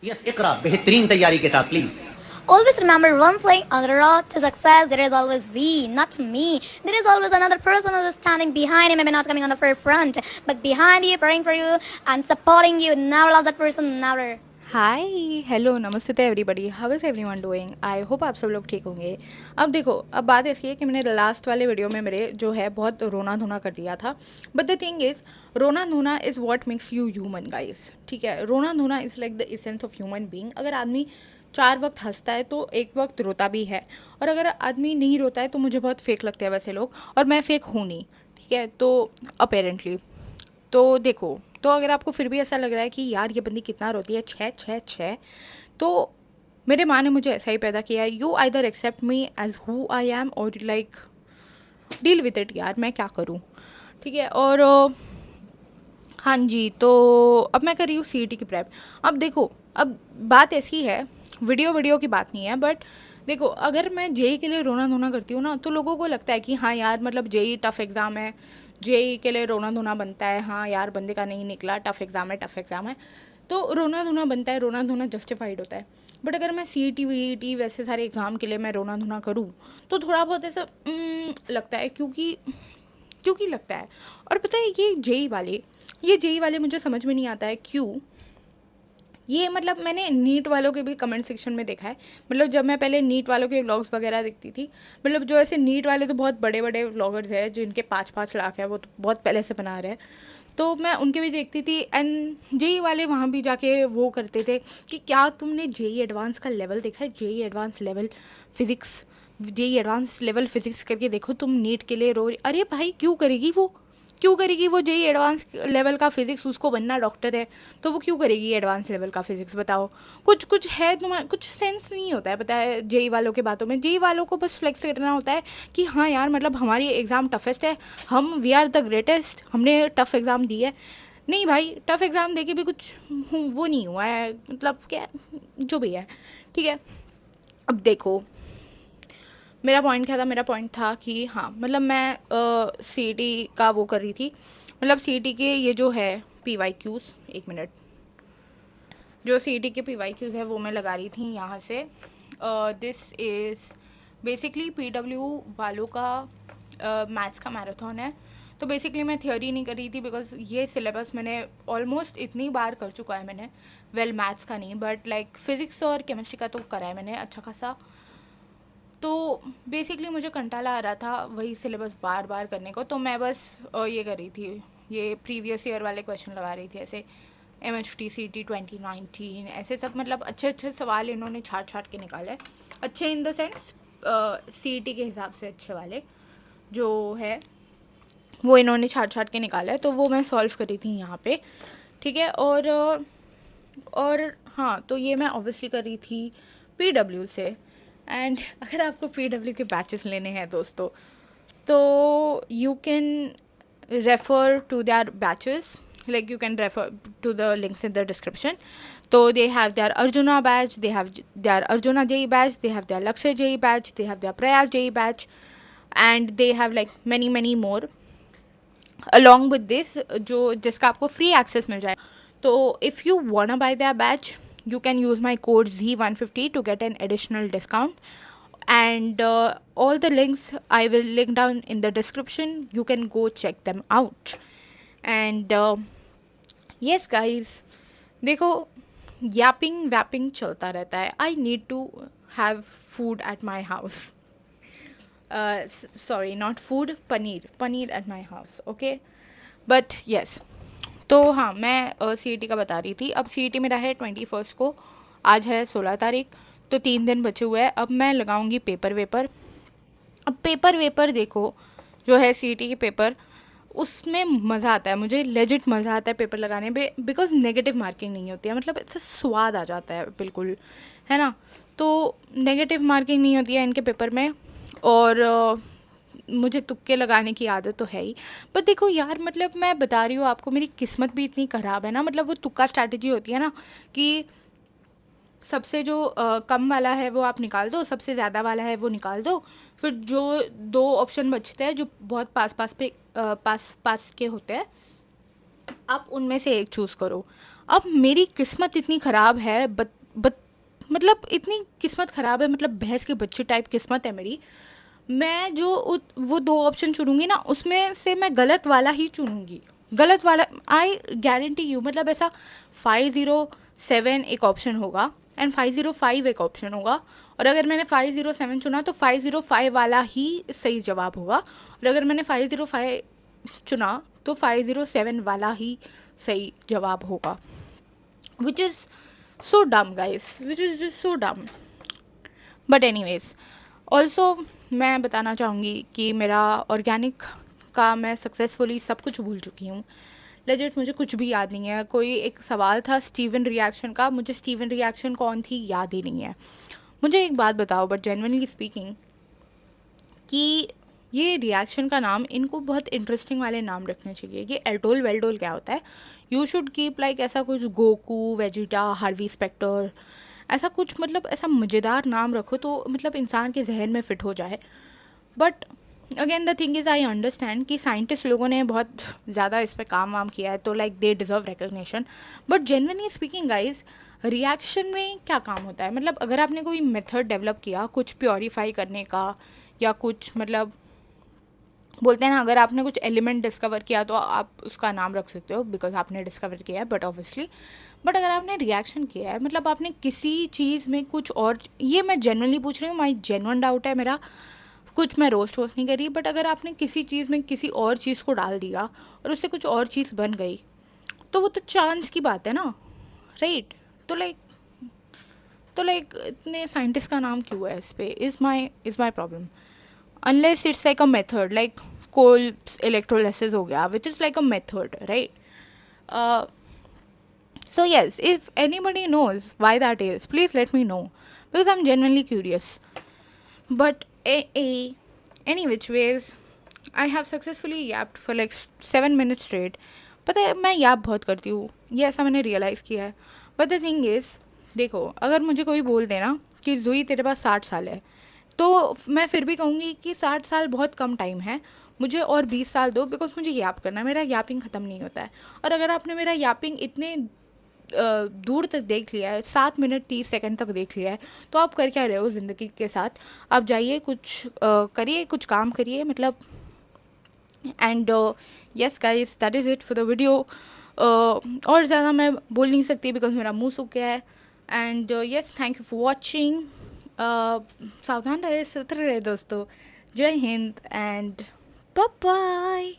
Yes इकरा बेहतरीन तैयारी के साथ please. Always remember one thing, on the road to success, there is always we, not me. There is always another person who is standing behind you, maybe not coming on the forefront, but behind you, praying for you and supporting you. Never love that person, never. Hi hello नमस्ते everybody, how is everyone doing. I hope आप सब लोग ठीक होंगे। अब देखो, अब बात ऐसी है कि मैंने लास्ट वाले वीडियो में मेरे जो है बहुत रोना धोना कर दिया था, बट द थिंग इज़ रोना धोना is what makes you human guys. ठीक है, रोना धोना is like the essence of human being. अगर आदमी 4 वक्त हंसता है तो एक वक्त रोता भी है, और अगर आदमी नहीं रोता है तो मुझे बहुत फेक लगते हैं वैसे लोग, और मैं फेक हूँ नहीं। ठीक है, तो अपेरेंटली तो देखो, तो अगर आपको फिर भी ऐसा लग रहा है कि यार ये बंदी कितना रोती है, छः छः छः, तो मेरे माँ ने मुझे ऐसा ही पैदा किया है। You either accept me as who I am और लाइक डील विद इट। यार मैं क्या करूँ। ठीक है, और हाँ जी, तो अब मैं कर रही हूँ सीईटी की प्रेप। अब देखो, अब बात ऐसी है, वीडियो की बात नहीं है, बट देखो, अगर मैं जेई के लिए रोना धोना करती हूँ ना, तो लोगों को लगता है कि हाँ यार, मतलब जेई टफ़ एग्ज़ाम है, जेई के लिए रोना धोना बनता है। हाँ यार, बंदे का नहीं निकला, टफ़ एग्ज़ाम है, तो रोना धोना बनता है, रोना धोना जस्टिफाइड होता है। बट अगर मैं सीईटी वीईटी वैसे सारे एग्ज़ाम के लिए मैं रोना धोना करूँ, तो थोड़ा बहुत ऐसा लगता है, क्योंकि लगता है। और पता है, ये जेई वाले मुझे समझ में नहीं आता है क्यों। ये मतलब मैंने नीट वालों के भी कमेंट सेक्शन में देखा है। मतलब जब मैं पहले नीट वालों के व्लॉग्स वगैरह देखती थी, मतलब जो ऐसे नीट वाले तो बहुत बड़े बड़े व्लॉगर्स हैं जिनके 5-5 लाख है, वो तो बहुत पहले से बना रहे हैं, तो मैं उनके भी देखती थी। एंड जेई वाले वहाँ भी जाके वो करते थे कि क्या तुमने जेई एडवांस का लेवल देखा है, JEE advance level physics, JEE advance level physics करके देखो, तुम नीट के लिए रो रही। अरे भाई, क्यों करेगी वो जेई एडवांस लेवल का फिज़िक्स? उसको बनना डॉक्टर है, तो वो क्यों करेगी एडवांस लेवल का फिज़िक्स? बताओ। कुछ है तुम्हारा, कुछ सेंस नहीं होता है, पता है, जेई वालों के बातों में। जेई वालों को बस फ्लेक्स करना होता है कि हाँ यार, मतलब हमारी एग्ज़ाम टफेस्ट है, हम वी आर द ग्रेटेस्ट, हमने टफ़ एग्ज़ाम दी है। नहीं भाई, टफ़ एग्ज़ाम दे के भी कुछ वो नहीं हुआ है, मतलब क्या जो भी है। ठीक है, अब देखो, मेरा पॉइंट क्या था? मेरा पॉइंट था कि हाँ, मतलब मैं सीईटी का वो कर रही थी, मतलब सीईटी के ये जो है पीवाईक्यूज़, एक मिनट, जो सीईटी के पीवाईक्यूज़ है वो मैं लगा रही थी यहाँ से। दिस इज़ बेसिकली पीडब्ल्यू वालों का मैथ्स का मैराथन है। तो बेसिकली मैं थियोरी नहीं कर रही थी, बिकॉज ये सिलेबस मैंने ऑलमोस्ट इतनी बार कर चुका है मैंने। वेल, मैथ्स का नहीं, बट लाइक फिज़िक्स और केमिस्ट्री का तो करा है मैंने अच्छा खासा। तो बेसिकली मुझे कंटाला आ रहा था वही सिलेबस बार बार करने को, तो मैं बस ये कर रही थी, ये प्रीवियस ईयर वाले क्वेश्चन लगा रही थी, ऐसे MHTCT 2019, ऐसे सब, मतलब अच्छे अच्छे सवाल इन्होंने छाट के निकाले। अच्छे इन द सेंस CET के हिसाब से अच्छे वाले जो है वो इन्होंने छाट के निकाला है, तो वो मैं सॉल्व करी थी यहाँ पे। ठीक है, और हाँ, तो ये मैं ऑब्वियसली कर रही थी PW से। एंड अगर आपको PW के बैचेस लेने हैं दोस्तों, तो you can refer to their batches, like you can refer to the links in the description. So they have their Arjuna batch, they have their Arjuna JEE batch, they have their Lakshya JEE batch, they have their Prayas JEE batch, and they have like many more along with this, जो जिसका आपको free access मिल जाए। तो if you wanna buy their batch, you can use my code Z150 to get an additional discount. And all the links I will link down in the description. You can go check them out. And yes guys, देखो, yapping वैपिंग चलता रहता है। I need to have food at my house, sorry not food, paneer at my house, okay. But yes, तो हाँ, मैं CET का बता रही थी। अब CET मेरा है 21 को, आज है 16 तारीख, तो 3 दिन बचे हुए हैं। अब मैं लगाऊंगी पेपर वेपर। अब पेपर वेपर देखो, जो है CET के पेपर, उसमें मज़ा आता है, मुझे लेजिट मज़ा आता है पेपर लगाने में, बिकॉज नेगेटिव मार्किंग नहीं होती है, मतलब ऐसा स्वाद आ जाता है बिल्कुल, है ना। तो नेगेटिव मार्किंग नहीं होती है इनके पेपर में, और मुझे तुक्के लगाने की आदत तो है ही। पर देखो यार, मतलब मैं बता रही हूँ आपको, मेरी किस्मत भी इतनी ख़राब है ना, मतलब वो तुक्का स्ट्रैटेजी होती है ना कि सबसे जो कम वाला है वो आप निकाल दो, सबसे ज़्यादा वाला है वो निकाल दो, फिर जो 2 ऑप्शन बचते हैं जो बहुत पास के होते हैं, आप उनमें से एक चूज़ करो। अब मेरी किस्मत इतनी ख़राब है, बट मतलब इतनी किस्मत ख़राब है, मतलब भैंस के बच्चे टाइप किस्मत है मेरी। मैं जो वो 2 ऑप्शन चुनूँगी ना, उसमें से मैं गलत वाला ही चुनूँगी, गलत वाला। आई गारंटी यू, मतलब ऐसा 507 एक ऑप्शन होगा एंड 505 एक ऑप्शन होगा, और अगर मैंने 507 चुना तो 505 वाला ही सही जवाब होगा, और अगर मैंने 505 चुना तो 507 वाला ही सही जवाब होगा, विच is so dumb guys, which is just so dumb. But anyways, also मैं बताना चाहूँगी कि मेरा ऑर्गेनिक का मैं सक्सेसफुली सब कुछ भूल चुकी हूँ। लेजिट मुझे कुछ भी याद नहीं है। कोई एक सवाल था स्टीवन रिएक्शन का, मुझे स्टीवन रिएक्शन कौन थी याद ही नहीं है। मुझे एक बात बताओ, बट जेन्युइनली स्पीकिंग, कि ये रिएक्शन का नाम, इनको बहुत इंटरेस्टिंग वाले नाम रखने चाहिए। ये एल्टोल वेल्टोल क्या होता है? यू शुड कीप लाइक ऐसा कुछ गोकू, वेजिटा, हार्वी स्पेक्टर, ऐसा कुछ, मतलब ऐसा मज़ेदार नाम रखो तो मतलब इंसान के जहन में फ़िट हो जाए। But again the thing is, I understand कि साइंटिस्ट लोगों ने बहुत ज़्यादा इस पर काम वाम किया है, तो like they deserve recognition. But genuinely speaking guys, reaction में क्या काम होता है? मतलब अगर आपने कोई मेथड डेवलप किया कुछ प्योरीफाई करने का, या कुछ मतलब बोलते हैं ना, अगर आपने कुछ एलिमेंट डिस्कवर किया तो आप उसका नाम रख सकते हो बिकॉज आपने डिस्कवर किया है, बट ऑब्वियसली, बट अगर आपने रिएक्शन किया है, मतलब आपने किसी चीज़ में कुछ और, ये मैं जेन्युइनली पूछ रही हूँ, माई जेन्युइन डाउट है मेरा, कुछ मैं रोस्ट वोस्ट नहीं कर रही, बट अगर आपने किसी चीज़ में किसी और चीज़ को डाल दिया और उससे कुछ और चीज़ बन गई, तो वो तो चांस की बात है ना, राइट? तो लाइक इतने साइंटिस्ट का नाम क्यों है इस पे, is my problem. Unless it's like a method, like Kolbe's electrolysis हो गया, which is like a method, right? So yes, if anybody knows why that is, please let me know because I'm genuinely curious. But any which ways, I have successfully yapped for like 7 minutes straight. पता है मैं याप बहुत करती हूँ, ये ऐसा मैंने realise किया है। बट द थिंग इज़, देखो अगर मुझे कोई बोल देना कि जुई तेरे पास 60 साल है, तो मैं फिर भी कहूँगी कि 60 साल बहुत कम टाइम है, मुझे और 20 साल दो, बिकॉज मुझे याप करना है, मेरा यापिंग ख़त्म नहीं होता है। और अगर आपने मेरा यापिंग इतने दूर तक देख लिया है, 7 मिनट 30 सेकंड तक देख लिया है, तो आप कर क्या रहे हो ज़िंदगी के साथ? आप जाइए कुछ करिए, कुछ काम करिए, मतलब। And yes guys, that is it for the video. और ज़्यादा मैं बोल नहीं सकती बिकॉज मेरा मुंह सूख गया है। And yes, thank you for watching. सावधान रहे, सतर्क रहे दोस्तों। जय हिंद एंड बाय बाय।